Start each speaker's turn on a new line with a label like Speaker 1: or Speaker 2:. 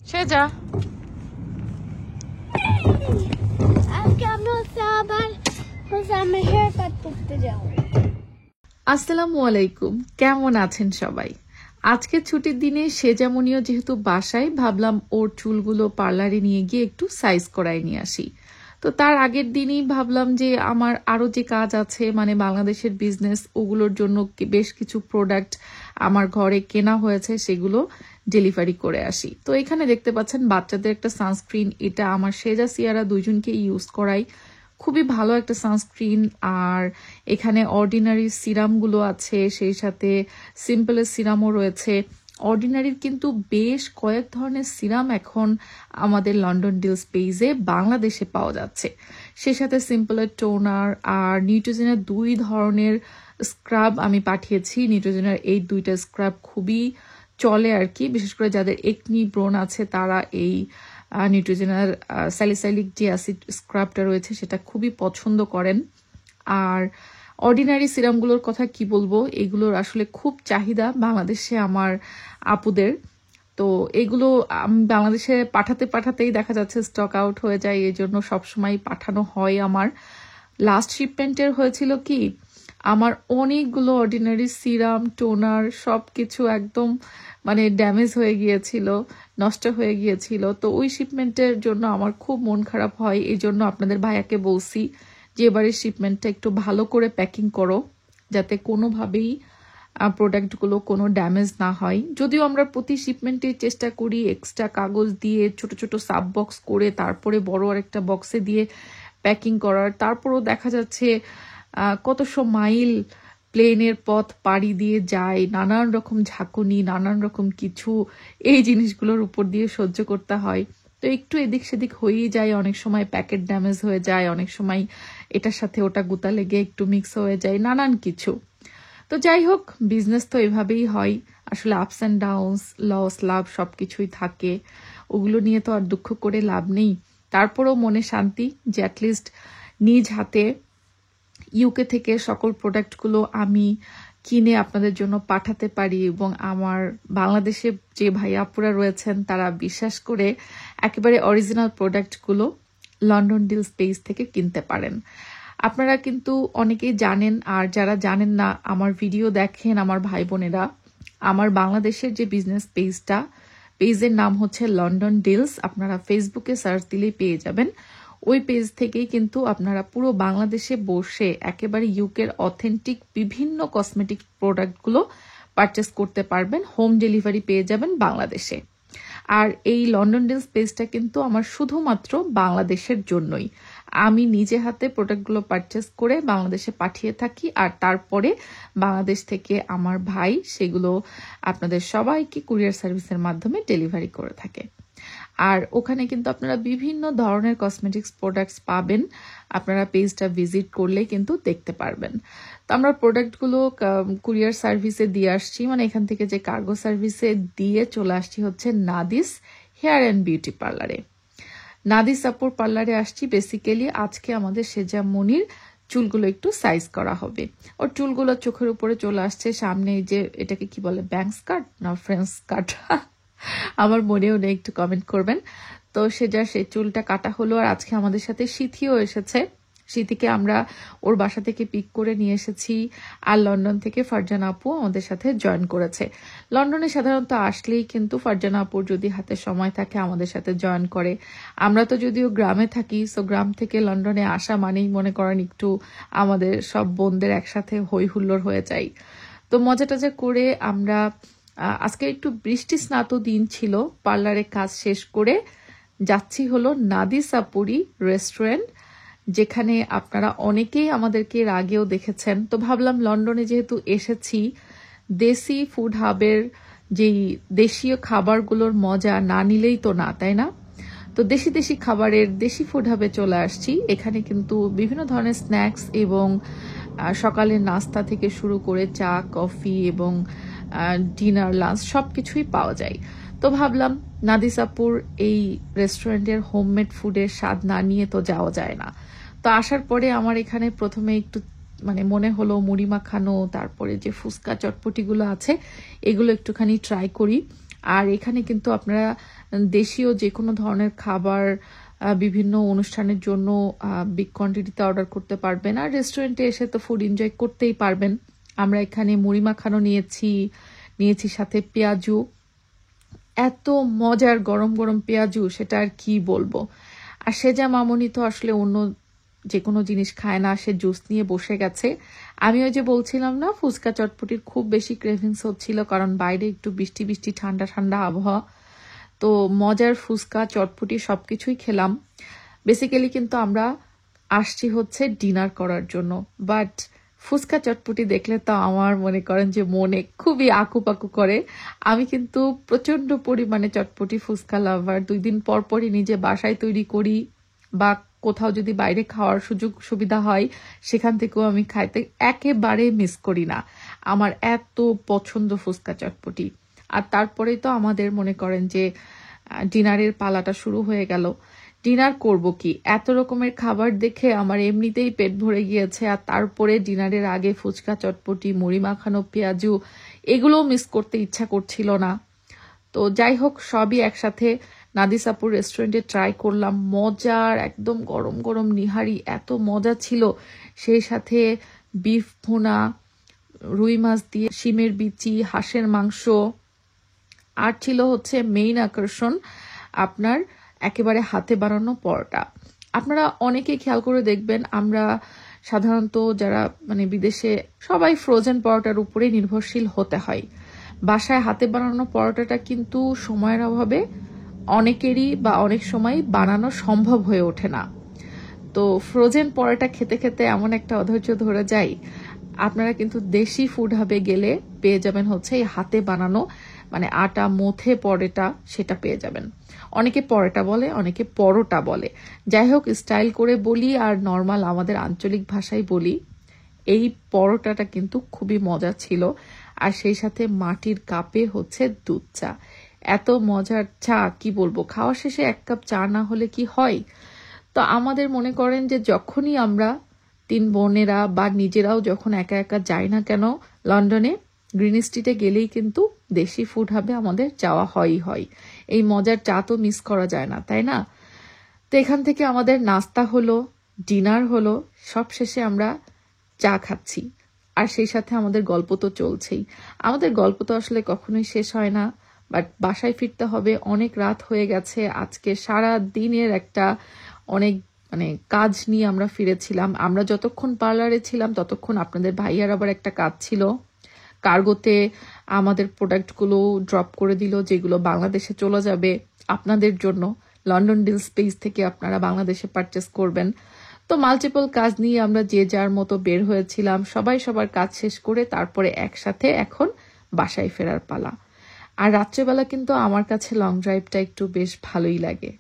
Speaker 1: সে যা
Speaker 2: আজকে আমরা আবার আমার হেয়ার কাট করতে যাব।
Speaker 1: আসসালামু আলাইকুম, কেমন আছেন সবাই? আজকে ছুটির দিনে সেজামনিও যেহেতু বাসায়, ভাবলাম ওর চুলগুলো পার্লারে নিয়ে গিয়ে একটু সাইজ করায় নিয়ে আসি। তো তার আগের দিনই ভাবলাম যে আমার আরো যে কাজ আছে, মানে বাংলাদেশের বিজনেস, ওগুলোর জন্য বেশ কিছু প্রোডাক্ট আমার ঘরে কেনা হয়েছে, সেগুলো ডেলিভারি করে আসি। তো এখানে দেখতে পাচ্ছেন বাচ্চাদের একটা সানস্ক্রিন, এটা আমার সেজা সিয়ারা দুইজনকে ইউজ করাই, খুবই ভালো একটা সানস্ক্রিন। আর এখানে অর্ডিনারি সিরামগুলো আছে, সেই সাথে সিম্পলের সিরামও রয়েছে। অর্ডিনারির কিন্তু বেশ কয়েক ধরনের সিরাম এখন আমাদের লন্ডন ডিলস পেজে বাংলাদেশে পাওয়া যাচ্ছে। সেই সাথে সিম্পলের টোনার আর নিউট্রিজেনের 2 ধরনের স্ক্রাব আমি পাঠিয়েছি। নিউট্রিজেনের এই 2টা স্ক্রাব খুবই চলে আর কি, বিশেষ করে যাদের একনি ব্রণ আছে তারা এই নিউট্রিজেনার স্যালিসাইলিক যে অ্যাসিড স্ক্রাবটা রয়েছে সেটা খুবই পছন্দ করেন। আর অর্ডিনারি সিরামগুলোর কথা কি বলবো, এগুলোর আসলে খুব চাহিদা বাংলাদেশে আমার আপুদের। তো এগুলো বাংলাদেশে পাঠাতেই দেখা যাচ্ছে স্টক আউট হয়ে যায়, এই জন্য সবসময় পাঠানো হয়। আমার লাস্ট শিপমেন্টের হয়েছিল কি, আমার অনেকগুলো অর্ডিনারি সিরাম টোনার সবকিছু একদম মানে ড্যামেজ হয়ে গিয়েছিল, নষ্ট হয়ে গিয়েছিল। তো ওই শিপমেন্টের জন্য আমার খুব মন খারাপ হয়। এই জন্য আপনাদের ভাইয়াকে বলছি যে এবারের শিপমেন্টটা একটু ভালো করে প্যাকিং করো, যাতে কোনোভাবেই প্রোডাক্টগুলো কোনো ড্যামেজ না হয়। যদিও আমরা প্রতি শিপমেন্টে চেষ্টা করি এক্সট্রা কাগজ দিয়ে ছোট ছোট সাব বক্স করে তারপরে বড় আরেকটা বক্সে দিয়ে প্যাকিং করার, তারপরও দেখা যাচ্ছে কতশো মাইল প্লেনের পথ পাড়ি দিয়ে যায়, নানান রকম ঝাঁকুনি, নানান রকম কিছু এই জিনিসগুলোর উপর দিয়ে সহ্য করতে হয়। তো একটু এদিক সেদিক হয়েই যায়, অনেক সময় প্যাকেট ড্যামেজ হয়ে যায়, অনেক সময় এটার সাথে ওটা গুতা লেগে একটু মিক্স হয়ে যায়, নানান কিছু। তো যাই হোক, বিজনেস তো এভাবেই হয় আসলে, আপস অ্যান্ড ডাউনস, লস লাভ সবকিছুই থাকে, ওগুলো নিয়ে তো আর দুঃখ করে লাভ নেই। তারপরেও মনে শান্তি যে অ্যাটলিস্ট নিজ হাতে ইউকে থেকে সকল প্রোডাক্টগুলো আমি কিনে আপনাদের জন্য পাঠাতে পারি, এবং আমার বাংলাদেশে যে ভাইয়াপুরা রয়েছেন তারা বিশ্বাস করে একেবারে অরিজিনাল প্রোডাক্টগুলো লন্ডন ডিলস পেজ থেকে কিনতে পারেন। আপনারা কিন্তু অনেকেই জানেন, আর যারা জানেন না আমার ভিডিও দেখেন আমার ভাই বোনেরা, আমার বাংলাদেশের যে বিজনেস পেজের নাম হচ্ছে লন্ডন ডিলস। আপনারা ফেসবুকে সার্চ দিলেই পেয়ে যাবেন। ওই পেজ থেকেই কিন্তু আপনারা পুরো বাংলাদেশে বসে একেবারে ইউকের অথেন্টিক বিভিন্ন কসমেটিক প্রোডাক্টগুলো পারচেস করতে পারবেন, হোম ডেলিভারি পেয়ে যাবেন বাংলাদেশে। আর এই লন্ডন ডিলস পেজটা কিন্তু আমার শুধুমাত্র বাংলাদেশের জন্যই। আমি নিজে হাতে প্রোডাক্টগুলো পারচেস করে বাংলাদেশে পাঠিয়ে থাকি, আর তারপরে বাংলাদেশ থেকে আমার ভাই সেগুলো আপনাদের সবাইকে কুরিয়ার সার্ভিসের মাধ্যমে ডেলিভারি করে থাকে। আর ওখানে কিন্তু আপনারা বিভিন্ন ধরনের কসমেটিক্স প্রোডাক্টস পাবেন, আপনারা পেজটা ভিজিট করলে কিন্তু দেখতে পারবেন। তো আমরা প্রোডাক্টগুলো কুরিয়ার সার্ভিসে দিয়ে আসছি, মানে এখান থেকে যে কার্গো সার্ভিসে দিয়ে চলে আসছি হচ্ছে নাদিস হেয়ার অ্যান্ড বিউটি পার্লারে। নাদিস আপুর পার্লারে আসছি বেসিক্যালি আজকে আমাদের সেজামনির চুলগুলো একটু সাইজ করা হবে। ওর চুলগুলো চোখের উপরে চলে আসছে, সামনে যে এটাকে কি বলে, ব্যাংকস কাট না ফ্রেঞ্চ কাট আমার মনেও নেই, একটু কমেন্ট করবেন। তো সেই চুলটা কাটা হলো। আর আজকে আমাদের সাথে সিথিও এসেছে, সিথিকে আমরা ওর বাসা থেকে পিক করে নিয়ে এসেছি। আর লন্ডন থেকে ফারজানা আপু আমাদের সাথে জয়েন করেছে। লন্ডনে সাধারণত আসলেই কিন্তু ফারজানা আপুর যদি হাতে সময় থাকে আমাদের সাথে জয়েন করে। আমরা তো যদিও গ্রামে থাকি, সো গ্রাম থেকে লন্ডনে আসা মানেই মনে করেন একটু আমাদের সব বোনদের একসাথে হই হুল্লোড় হয়ে যায়। তো মজা টজা করে আমরা আজকে একটু বৃষ্টি স্নাত দিন ছিল, পার্লারে কাজ শেষ করে যাচ্ছি হলো নাদিস আপুরি রেস্টুরেন্ট, যেখানে আপনারা অনেকেই আমাদেরকে এর আগেও দেখেছেন। তো ভাবলাম লন্ডনে যেহেতু এসেছি, দেশি ফুড হাবের যেই দেশীয় খাবারগুলোর মজা না নিলেই তো না, তাই না? তো দেশি খাবারের দেশি ফুড হাবে চলে আসছি। এখানে কিন্তু বিভিন্ন ধরনের স্ন্যাক্স এবং সকালের নাস্তা থেকে শুরু করে চা কফি এবং ডিনার লাঞ্চ সবকিছুই পাওয়া যায়। তো ভাবলাম নাদিস আপুর এই রেস্টুরেন্টের হোমমেড ফুডের স্বাদ না নিয়ে তো যাওয়া যায় না। তো আসার পরে আমার এখানে প্রথমে একটু মানে মনে হলো মুড়ি মাখানো, তারপরে যে ফুচকা চটপটিগুলো আছে এগুলো একটুখানি ট্রাই করি। আর এখানে কিন্তু আপনারা দেশীয় যে কোনো ধরনের খাবার বিভিন্ন অনুষ্ঠানের জন্য বিগ কোয়ান্টিটিতে অর্ডার করতে পারবেন। আর রেস্টুরেন্টে এসে তো ফুড এনজয় করতেই পারবেন। আমরা এখানে মুড়ি মাখানো নিয়েছি সাথে পেঁয়াজু, এত মজার গরম গরম পেঁয়াজু, সেটা আর কি বলবো। আর সেজা মামনি তো আসলে অন্য যে কোনো জিনিস খায় না, সে জুস নিয়ে বসে গেছে। আমি ওই যে বলছিলাম না, ফুচকা চটপটির খুব বেশি ক্রেভিংস হচ্ছিল, কারণ বাইরে একটু বৃষ্টি বৃষ্টি ঠান্ডা ঠান্ডা আবহাওয়া। তো মজার ফুচকা চটপটি সবকিছুই খেলাম। বেসিক্যালি কিন্তু আমরা আসছি হচ্ছে ডিনার করার জন্য, বাট ফুচকা চটপটি দেখলে তো আমার মনে করেন যে মনে খুবই আকুপাকু করে। আমি কিন্তু প্রচন্ড পরিমাণে চটপটি ফুচকা লাভার। 2 দিন পর পরই নিজে বাসায় তৈরি করি, বা কোথাও যদি বাইরে খাওয়ার সুযোগ সুবিধা হয় সেখান থেকেও আমি খাইতে একেবারে মিস করি না। আমার এত পছন্দ ফুচকা চটপটি। আর তারপরেই তো আমাদের মনে করেন যে ডিনারের পালাটা শুরু হয়ে গেল। ডিনার করব কি, এত রকমের খাবার দেখে আমার এমনিতেই পেট ভরে গিয়েছে, আর তারপরে ডিনারের আগে ফুচকা চটপটি মুড়ি মাখানো পেঁয়াজু এগুলোও মিস করতে ইচ্ছা করছিল না। তো যাই হোক, সবই একসাথে নাদিসাপুর রেস্টুরেন্টে ট্রাই করলাম। মজার একদম গরম গরম নিহারি, এত মজা ছিল। সেই সাথে বিফ ভুনা, রুই মাছ দিয়ে শিমের বিচি, হাঁসের মাংস, আর ছিল হচ্ছে মেইন আকর্ষণ আপনার একেবারে হাতে বানানো পরোটা। আপনারা অনেকেই খেয়াল করে দেখবেন, আমরা সাধারণত যারা মানে বিদেশে সবাই ফ্রোজেন পরোটার উপরে নির্ভরশীল হতে হয়। বাসায় হাতে বানানো পরোটাটা কিন্তু সময়ের অভাবে অনেকেরই বা অনেক সময় বানানো সম্ভব হয়ে ওঠে না। তো ফ্রোজেন পরোটা খেতে খেতে এমন একটা অধৈর্য ধরে যায়। আপনারা কিন্তু দেশি ফুড হাবে গেলে পেয়ে যাবেন হচ্ছে এই হাতে বানানো, মানে আটা মথে পরোটা, সেটা পেয়ে যাবেন। অনেকে পরোটা বলে, অনেকে পরোটা বলে। যাই হোক, স্টাইল করে বলি আর নর্মাল আমাদের আঞ্চলিক ভাষায় বলি, এই পরোটাটা কিন্তু খুবই মজা ছিল। আর সেই সাথে মাটির কাপে হচ্ছে দুধ চা, এত মজার চা কি বলবো। খাওয়া শেষে 1 কাপ চা না হলে কি হয়। তো আমাদের মনে করেন যে যখনই আমরা 3 বোনেরা বা নিজেরাও যখন একা একা যাই না কেন লন্ডনে, গ্রিন স্ট্রিটে গেলেই কিন্তু দেশি ফুড হাবে আমাদের যাওয়া হয়ই হয়। এই মজার চা তো মিস করা যায় না, তাই না? তো এখান থেকে আমাদের নাস্তা হলো, ডিনার হলো, সব শেষে আমরা চা খাচ্ছি। আর সেই সাথে আমাদের গল্প তো চলছেই। আমাদের গল্প তো আসলে কখনোই শেষ হয় না। বাট বাসায় ফিরতে হবে, অনেক রাত হয়ে গেছে। আজকে সারা দিনের একটা অনেক মানে কাজ নিয়ে আমরা ফিরেছিলাম। আমরা যতক্ষণ পার্লারে ছিলাম ততক্ষণ আপনাদের ভাইয়ার আবার একটা কাজ ছিল, কার্গোতে আমাদের প্রোডাক্টগুলো ড্রপ করে দিল, যেগুলো বাংলাদেশে চলে যাবে আপনাদের জন্য। লন্ডন ডিল স্পেস থেকে আপনারা বাংলাদেশে পারচেস করবেন। তো মাল্টিপল কাজ নিয়ে আমরা যে যার মতো বের হয়েছিলাম, সবাই সবার কাজ শেষ করে তারপরে একসাথে এখন বাসায় ফেরার পালা। আর রাত্রেবেলা কিন্তু আমার কাছে লং ড্রাইভটা একটু বেশ ভালোই লাগে।